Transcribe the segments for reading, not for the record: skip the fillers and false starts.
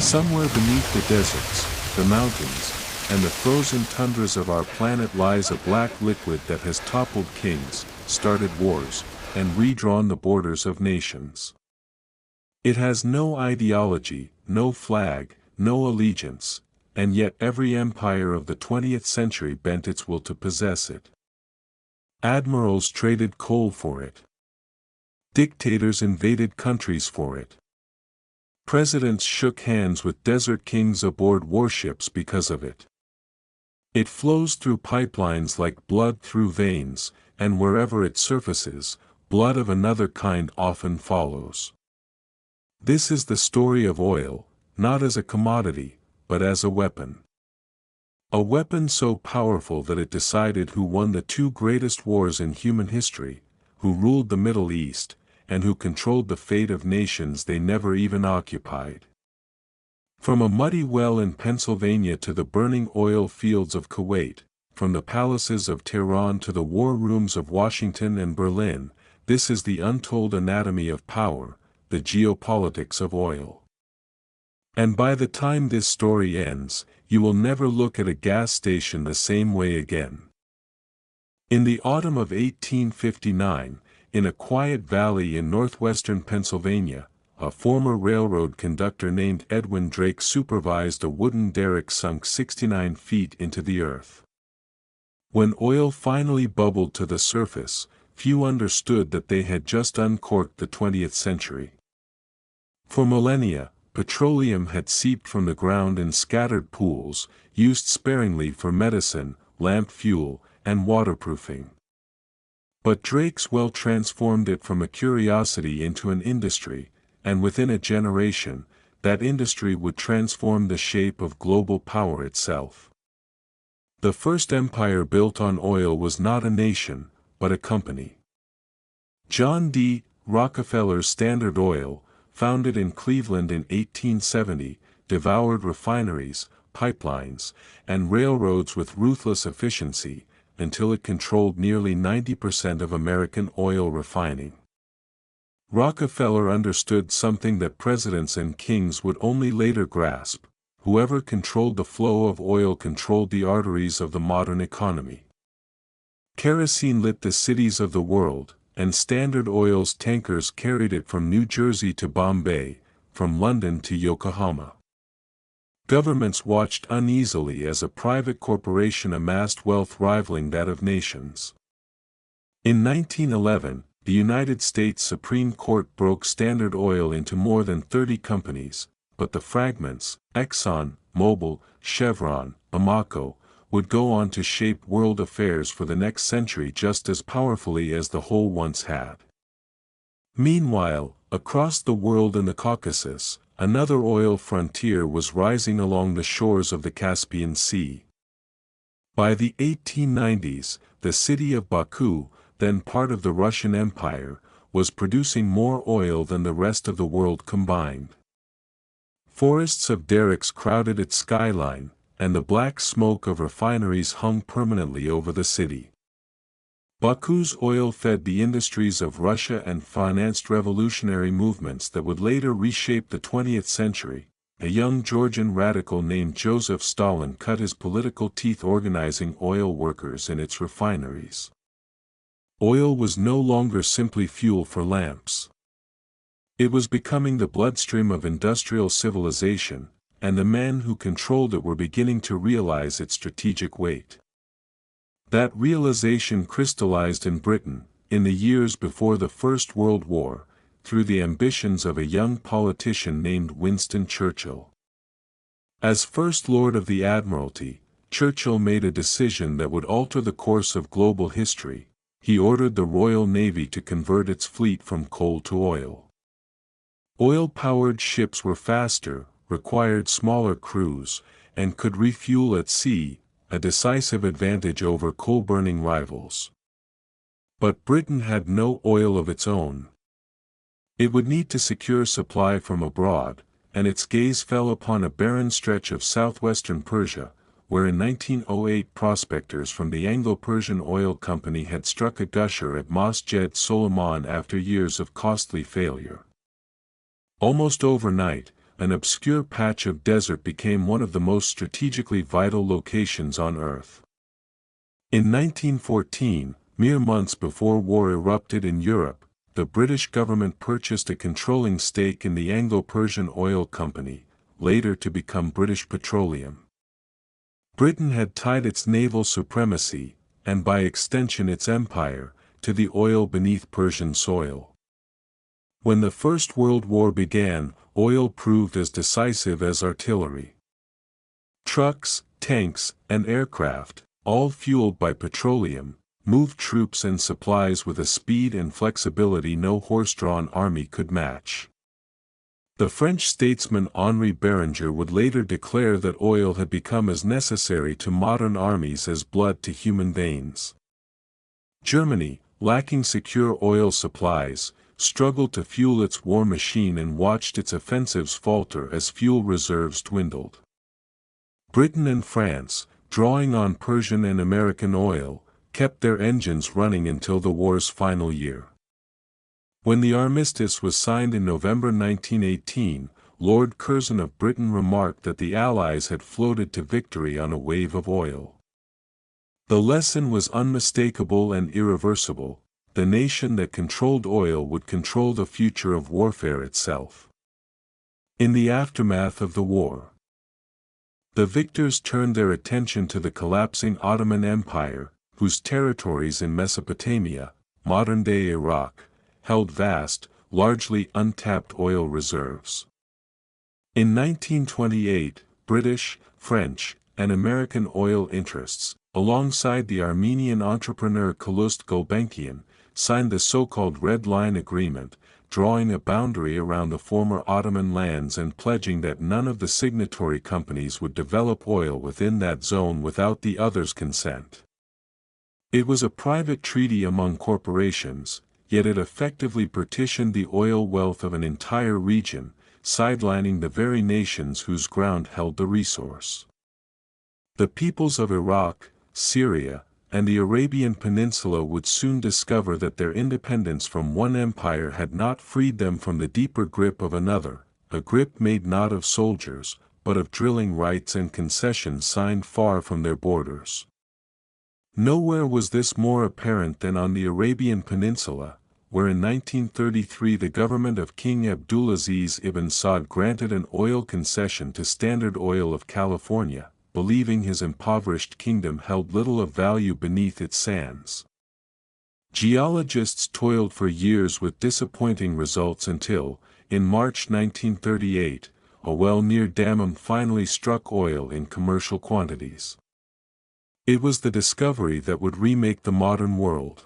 Somewhere beneath the deserts, the mountains, and the frozen tundras of our planet lies a black liquid that has toppled kings, started wars, and redrawn the borders of nations. It has no ideology, no flag, no allegiance, and yet every empire of the 20th century bent its will to possess it. Admirals traded coal for it. Dictators invaded countries for it. Presidents shook hands with desert kings aboard warships because of it. It flows through pipelines like blood through veins, and wherever it surfaces, blood of another kind often follows. This is the story of oil, not as a commodity, but as a weapon. A weapon so powerful that it decided who won the two greatest wars in human history, who ruled the Middle East, and who controlled the fate of nations they never even occupied. From a muddy well in Pennsylvania to the burning oil fields of Kuwait, from the palaces of Tehran to the war rooms of Washington and Berlin, this is the untold anatomy of power, the geopolitics of oil. And by the time this story ends, you will never look at a gas station the same way again. In the autumn of 1859, in a quiet valley in northwestern Pennsylvania, a former railroad conductor named Edwin Drake supervised a wooden derrick sunk 69 feet into the earth. When oil finally bubbled to the surface, few understood that they had just uncorked the 20th century. For millennia, petroleum had seeped from the ground in scattered pools, used sparingly for medicine, lamp fuel, and waterproofing. But Drake's well transformed it from a curiosity into an industry, and within a generation, that industry would transform the shape of global power itself. The first empire built on oil was not a nation, but a company. John D. Rockefeller's Standard Oil, founded in Cleveland in 1870, devoured refineries, pipelines, and railroads with ruthless efficiency, until it controlled nearly 90% of American oil refining. Rockefeller understood something that presidents and kings would only later grasp: whoever controlled the flow of oil controlled the arteries of the modern economy. Kerosene lit the cities of the world, and Standard Oil's tankers carried it from New Jersey to Bombay, from London to Yokohama. Governments watched uneasily as a private corporation amassed wealth rivaling that of nations. In 1911, the United States Supreme Court broke Standard Oil into more than 30 companies, but the fragments, Exxon, Mobil, Chevron, Amoco, would go on to shape world affairs for the next century just as powerfully as the whole once had. Meanwhile, across the world in the Caucasus, another oil frontier was rising along the shores of the Caspian Sea. By the 1890s, the city of Baku, then part of the Russian Empire, was producing more oil than the rest of the world combined. Forests of derricks crowded its skyline, and the black smoke of refineries hung permanently over the city. Baku's oil fed the industries of Russia and financed revolutionary movements that would later reshape the 20th century. A young Georgian radical named Joseph Stalin cut his political teeth organizing oil workers in its refineries. Oil was no longer simply fuel for lamps. It was becoming the bloodstream of industrial civilization, and the men who controlled it were beginning to realize its strategic weight. That realization crystallized in Britain, in the years before the First World War, through the ambitions of a young politician named Winston Churchill. As First Lord of the Admiralty, Churchill made a decision that would alter the course of global history. He ordered the Royal Navy to convert its fleet from coal to oil. Oil-powered ships were faster, required smaller crews, and could refuel at sea, a decisive advantage over coal-burning rivals. But Britain had no oil of its own. It would need to secure supply from abroad, and its gaze fell upon a barren stretch of southwestern Persia, where in 1908 prospectors from the Anglo-Persian Oil Company had struck a gusher at Masjed Soliman after years of costly failure. Almost overnight, an obscure patch of desert became one of the most strategically vital locations on Earth. In 1914, mere months before war erupted in Europe, the British government purchased a controlling stake in the Anglo-Persian Oil Company, later to become British Petroleum. Britain had tied its naval supremacy, and by extension its empire, to the oil beneath Persian soil. When the First World War began, oil proved as decisive as artillery. Trucks, tanks, and aircraft, all fueled by petroleum, moved troops and supplies with a speed and flexibility no horse-drawn army could match. The French statesman Henri Bérenger would later declare that oil had become as necessary to modern armies as blood to human veins. Germany, lacking secure oil supplies, struggled to fuel its war machine and watched its offensives falter as fuel reserves dwindled. Britain and France, drawing on Persian and American oil, kept their engines running until the war's final year. When the armistice was signed in November 1918, Lord Curzon of Britain remarked that the Allies had floated to victory on a wave of oil. The lesson was unmistakable and irreversible: the nation that controlled oil would control the future of warfare itself. In the aftermath of the war, the victors turned their attention to the collapsing Ottoman Empire, whose territories in Mesopotamia, modern-day Iraq, held vast, largely untapped oil reserves. In 1928, British, French, and American oil interests, alongside the Armenian entrepreneur Calouste Gulbenkian, signed the so-called Red Line Agreement, drawing a boundary around the former Ottoman lands and pledging that none of the signatory companies would develop oil within that zone without the others' consent. It was a private treaty among corporations, yet it effectively partitioned the oil wealth of an entire region, sidelining the very nations whose ground held the resource. The peoples of Iraq, Syria, and the Arabian Peninsula would soon discover that their independence from one empire had not freed them from the deeper grip of another, a grip made not of soldiers, but of drilling rights and concessions signed far from their borders. Nowhere was this more apparent than on the Arabian Peninsula, where in 1933 the government of King Abdulaziz ibn Saud granted an oil concession to Standard Oil of California, believing his impoverished kingdom held little of value beneath its sands. Geologists toiled for years with disappointing results until, in March 1938, a well near Dammam finally struck oil in commercial quantities. It was the discovery that would remake the modern world.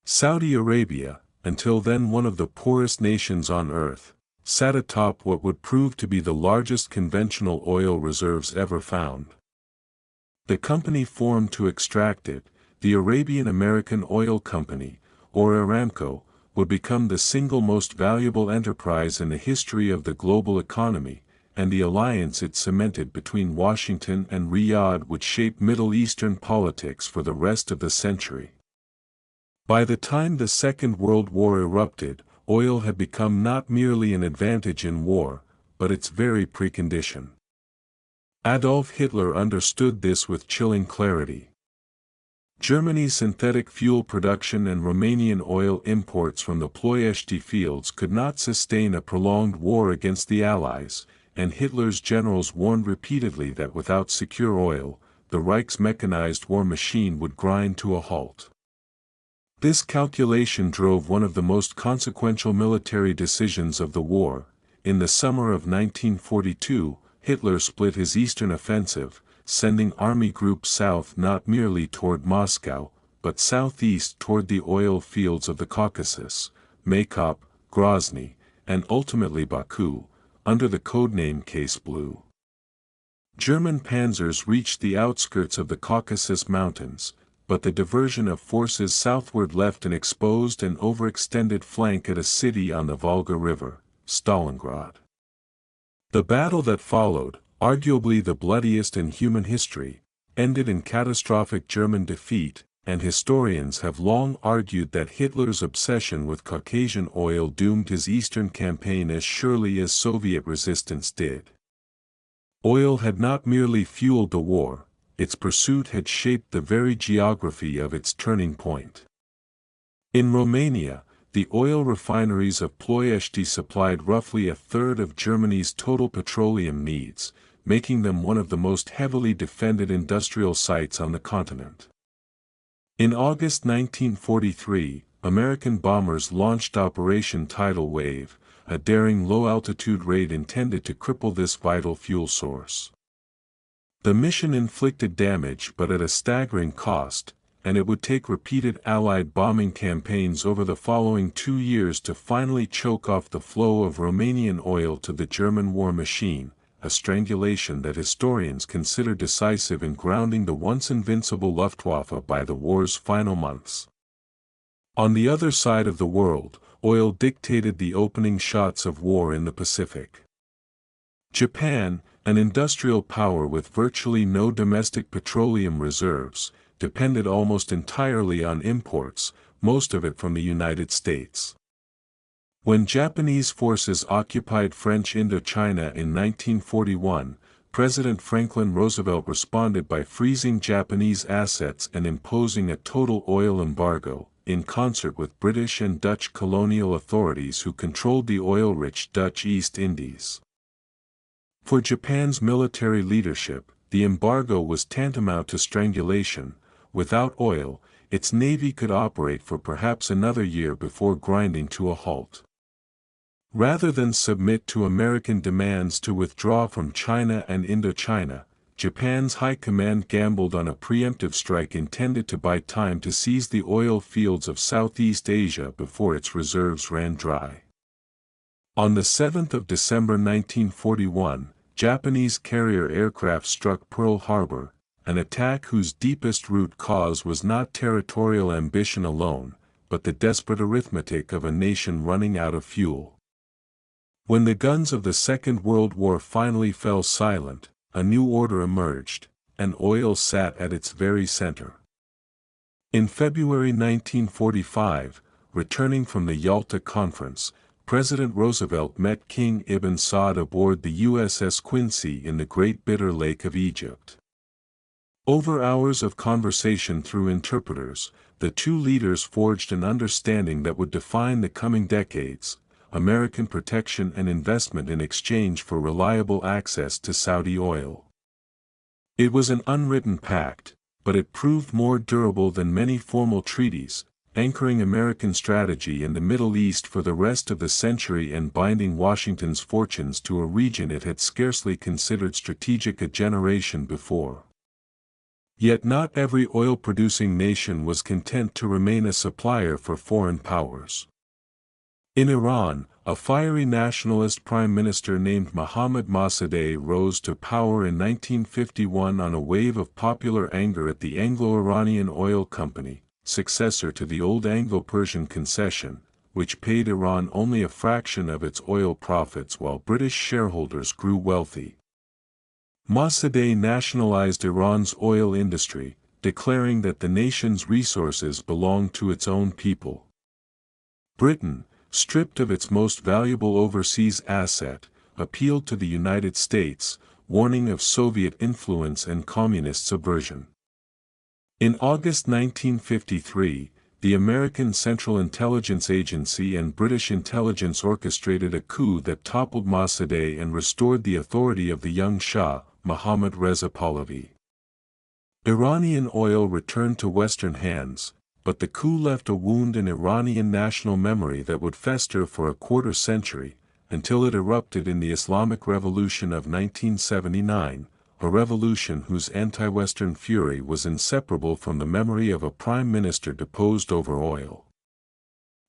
Saudi Arabia, until then one of the poorest nations on earth, sat atop what would prove to be the largest conventional oil reserves ever found. The company formed to extract it, the Arabian American Oil Company, or Aramco, would become the single most valuable enterprise in the history of the global economy, and the alliance it cemented between Washington and Riyadh would shape Middle Eastern politics for the rest of the century. By the time the Second World War erupted, oil had become not merely an advantage in war, but its very precondition. Adolf Hitler understood this with chilling clarity. Germany's synthetic fuel production and Romanian oil imports from the Ploiești fields could not sustain a prolonged war against the Allies, and Hitler's generals warned repeatedly that without secure oil, the Reich's mechanized war machine would grind to a halt. This calculation drove one of the most consequential military decisions of the war. In the summer of 1942, Hitler split his eastern offensive, sending army groups south not merely toward Moscow, but southeast toward the oil fields of the Caucasus, Maykop, Grozny, and ultimately Baku, under the codename Case Blue. German panzers reached the outskirts of the Caucasus Mountains, but the diversion of forces southward left an exposed and overextended flank at a city on the Volga River, Stalingrad. The battle that followed, arguably the bloodiest in human history, ended in catastrophic German defeat, and historians have long argued that Hitler's obsession with Caucasian oil doomed his Eastern campaign as surely as Soviet resistance did. Oil had not merely fueled the war, its pursuit had shaped the very geography of its turning point. In Romania, the oil refineries of Ploiești supplied roughly a third of Germany's total petroleum needs, making them one of the most heavily defended industrial sites on the continent. In August 1943, American bombers launched Operation Tidal Wave, a daring low-altitude raid intended to cripple this vital fuel source. The mission inflicted damage but at a staggering cost, and it would take repeated Allied bombing campaigns over the following 2 years to finally choke off the flow of Romanian oil to the German war machine, a strangulation that historians consider decisive in grounding the once invincible Luftwaffe by the war's final months. On the other side of the world, oil dictated the opening shots of war in the Pacific. Japan, an industrial power with virtually no domestic petroleum reserves, depended almost entirely on imports, most of it from the United States. When Japanese forces occupied French Indochina in 1941, President Franklin Roosevelt responded by freezing Japanese assets and imposing a total oil embargo, in concert with British and Dutch colonial authorities who controlled the oil-rich Dutch East Indies. For Japan's military leadership, the embargo was tantamount to strangulation. Without oil, its navy could operate for perhaps another year before grinding to a halt. Rather than submit to American demands to withdraw from China and Indochina, Japan's high command gambled on a preemptive strike intended to buy time to seize the oil fields of Southeast Asia before its reserves ran dry. On the 7th of December 1941, Japanese carrier aircraft struck Pearl Harbor, an attack whose deepest root cause was not territorial ambition alone, but the desperate arithmetic of a nation running out of fuel. When the guns of the Second World War finally fell silent, a new order emerged, and oil sat at its very center. In February 1945, returning from the Yalta Conference, President Roosevelt met King Ibn Saud aboard the USS Quincy in the Great Bitter Lake of Egypt. Over hours of conversation through interpreters, the two leaders forged an understanding that would define the coming decades: American protection and investment in exchange for reliable access to Saudi oil. It was an unwritten pact, but it proved more durable than many formal treaties, anchoring American strategy in the Middle East for the rest of the century and binding Washington's fortunes to a region it had scarcely considered strategic a generation before. Yet not every oil-producing nation was content to remain a supplier for foreign powers. In Iran, a fiery nationalist prime minister named Mohammad Mossadegh rose to power in 1951 on a wave of popular anger at the Anglo-Iranian Oil Company, successor to the old Anglo-Persian concession, which paid Iran only a fraction of its oil profits while British shareholders grew wealthy. Mossadegh nationalized Iran's oil industry, declaring that the nation's resources belonged to its own people. Britain, stripped of its most valuable overseas asset, appealed to the United States, warning of Soviet influence and communist subversion. In August 1953, the American Central Intelligence Agency and British intelligence orchestrated a coup that toppled Mossadegh and restored the authority of the young Shah, Mohammad Reza Pahlavi. Iranian oil returned to Western hands, but the coup left a wound in Iranian national memory that would fester for a quarter century, until it erupted in the Islamic Revolution of 1979, a revolution whose anti-Western fury was inseparable from the memory of a prime minister deposed over oil.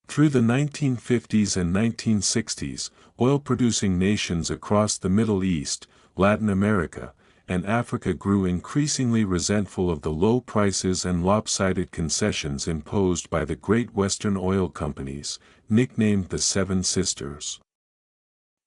Through the 1950s and 1960s, oil-producing nations across the Middle East, Latin America, and Africa grew increasingly resentful of the low prices and lopsided concessions imposed by the great Western oil companies, nicknamed the Seven Sisters.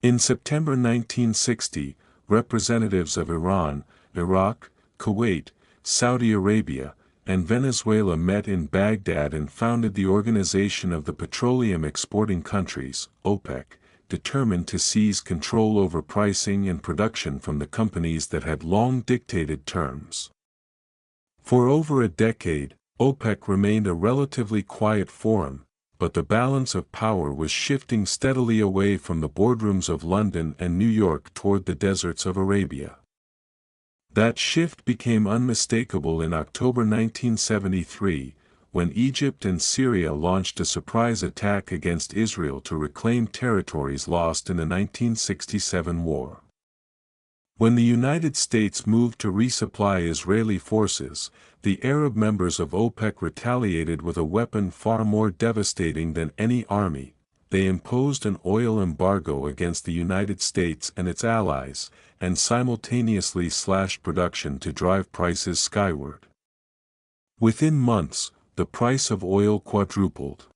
In September 1960, representatives of Iran, Iraq, Kuwait, Saudi Arabia, and Venezuela met in Baghdad and founded the Organization of the Petroleum Exporting Countries, OPEC, determined to seize control over pricing and production from the companies that had long dictated terms. For over a decade, OPEC remained a relatively quiet forum, but the balance of power was shifting steadily away from the boardrooms of London and New York toward the deserts of Arabia. That shift became unmistakable in October 1973, when Egypt and Syria launched a surprise attack against Israel to reclaim territories lost in the 1967 war. When the United States moved to resupply Israeli forces, the Arab members of OPEC retaliated with a weapon far more devastating than any army. They imposed an oil embargo against the United States and its allies, and simultaneously slashed production to drive prices skyward. Within months, the price of oil quadrupled.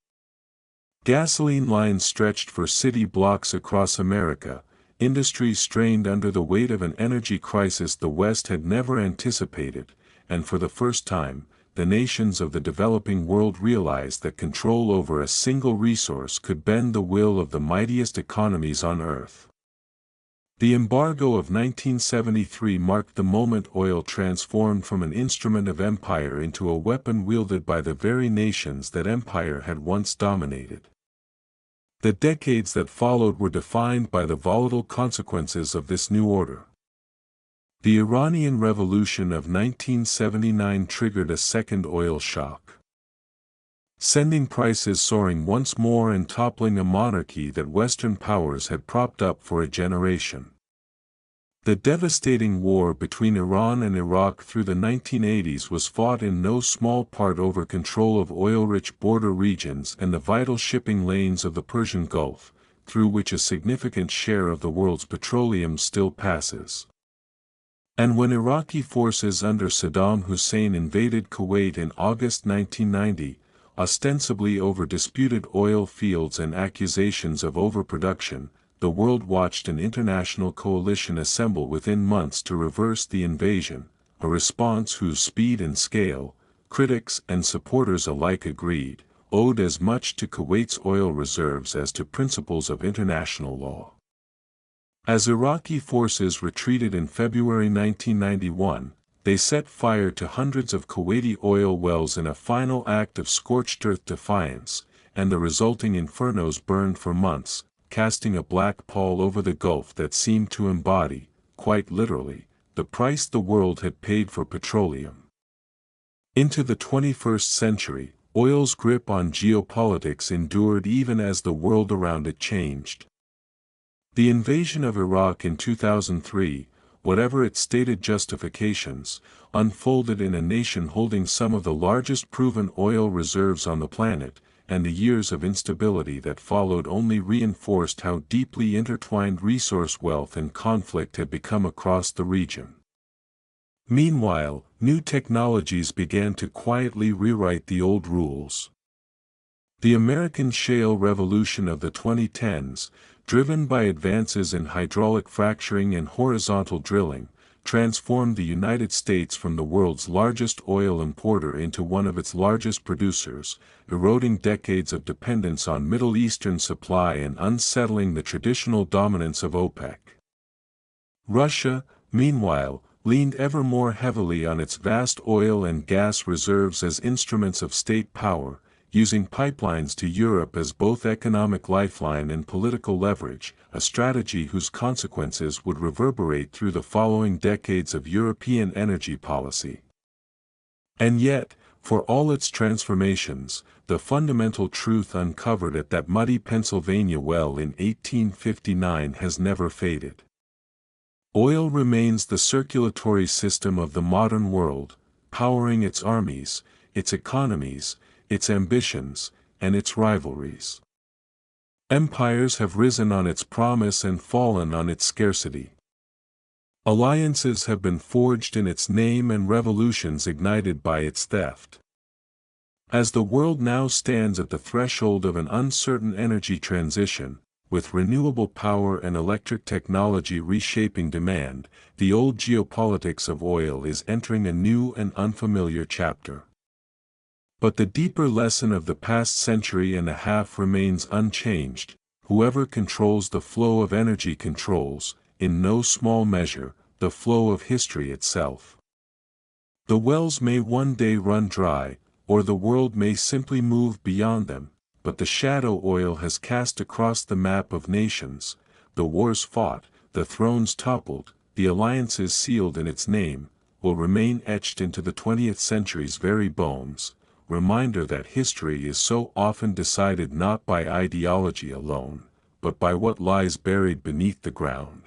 Gasoline lines stretched for city blocks across America, industries strained under the weight of an energy crisis the West had never anticipated, and for the first time, the nations of the developing world realized that control over a single resource could bend the will of the mightiest economies on earth. The embargo of 1973 marked the moment oil transformed from an instrument of empire into a weapon wielded by the very nations that empire had once dominated. The decades that followed were defined by the volatile consequences of this new order. The Iranian Revolution of 1979 triggered a second oil shock, sending prices soaring once more and toppling a monarchy that Western powers had propped up for a generation. The devastating war between Iran and Iraq through the 1980s was fought in no small part over control of oil-rich border regions and the vital shipping lanes of the Persian Gulf, through which a significant share of the world's petroleum still passes. And when Iraqi forces under Saddam Hussein invaded Kuwait in August 1990, ostensibly over disputed oil fields and accusations of overproduction, the world watched an international coalition assemble within months to reverse the invasion, a response whose speed and scale, critics and supporters alike agreed, owed as much to Kuwait's oil reserves as to principles of international law. As Iraqi forces retreated in February 1991, they set fire to hundreds of Kuwaiti oil wells in a final act of scorched earth defiance, and the resulting infernos burned for months, casting a black pall over the Gulf that seemed to embody, quite literally, the price the world had paid for petroleum. Into the 21st century, oil's grip on geopolitics endured even as the world around it changed. The invasion of Iraq in 2003, whatever its stated justifications, unfolded in a nation holding some of the largest proven oil reserves on the planet, and the years of instability that followed only reinforced how deeply intertwined resource wealth and conflict had become across the region. Meanwhile, new technologies began to quietly rewrite the old rules. The American shale revolution of the 2010s, driven by advances in hydraulic fracturing and horizontal drilling, transformed the United States from the world's largest oil importer into one of its largest producers, eroding decades of dependence on Middle Eastern supply and unsettling the traditional dominance of OPEC. Russia, meanwhile, leaned ever more heavily on its vast oil and gas reserves as instruments of state power, using pipelines to Europe as both economic lifeline and political leverage, a strategy whose consequences would reverberate through the following decades of European energy policy. And yet, for all its transformations, the fundamental truth uncovered at that muddy Pennsylvania well in 1859 has never faded. Oil remains the circulatory system of the modern world, powering its armies, its economies, its ambitions, and its rivalries. Empires have risen on its promise and fallen on its scarcity. Alliances have been forged in its name and revolutions ignited by its theft. As the world now stands at the threshold of an uncertain energy transition, with renewable power and electric technology reshaping demand, the old geopolitics of oil is entering a new and unfamiliar chapter. But the deeper lesson of the past century and a half remains unchanged: whoever controls the flow of energy controls, in no small measure, the flow of history itself. The wells may one day run dry, or the world may simply move beyond them, but the shadow oil has cast across the map of nations, the wars fought, the thrones toppled, the alliances sealed in its name, will remain etched into the 20th century's very bones. Reminder that history is so often decided not by ideology alone, but by what lies buried beneath the ground.